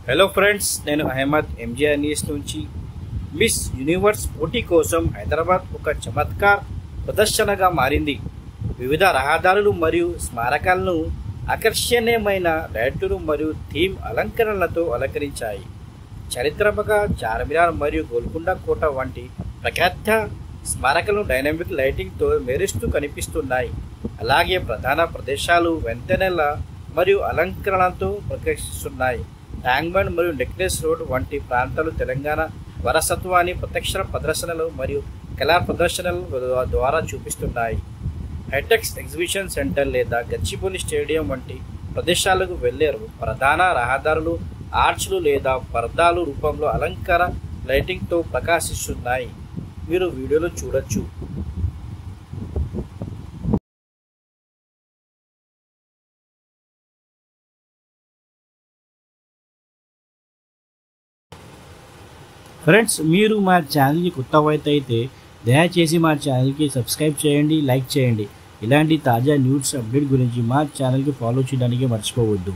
Hello friends, నేను Ahmed MGR news నుంచి. Miss universe పోటీ కోసం హైదరాబాద్ ఒక చమత్కార్ ప్రదర్శనగా మారింది. వివిధ రహదారులు మరియు స్మారకాలను ఆకర్షణీయమైన లైట్లు మరియు థీమ్ అలంకరణలతో అలంకరించాయి. చారిత్రక చార్మినార్ మరియు గోల్కొండ కోట వంటి ప్రఖ్యాత స్మారకాలను డైనమిక్ లైటింగ్తో మెరుస్తూ కనిపిస్తున్నాయి. అలాగే ప్రధాన ప్రదేశాలు వంతెనల మరియు అలంకరణలతో ప్రకాశిస్తున్నాయి. ట్యాంక్ బండ్ మరియు నెక్లెస్ రోడ్ వంటి ప్రాంతాలు తెలంగాణ వారసత్వాన్ని ప్రత్యక్ష ప్రదర్శనలు మరియు కళా ప్రదర్శనల ద్వారా చూపిస్తున్నాయి. హైటెక్స్ ఎగ్జిబిషన్ సెంటర్ లేదా గచ్చిబౌలి స్టేడియం వంటి ప్రదేశాలకు వెళ్లేరు. ప్రధాన రహదారులు ఆర్చ్లు లేదా పర్దాలు రూపంలో అలంకార లైటింగ్తో ప్రకాశిస్తున్నాయి. మీరు వీడియోలో చూడొచ్చు. ఫ్రెండ్స్, మీరు మా ఛానల్కి కొత్త అయితే దయచేసి మా ఛానల్కి సబ్స్క్రైబ్ చేయండి, లైక్ చేయండి. ఇలాంటి తాజా న్యూస్ అప్డేట్ గురించి మా ఛానల్కి ఫాలో చేయడానికి మర్చిపోవద్దు.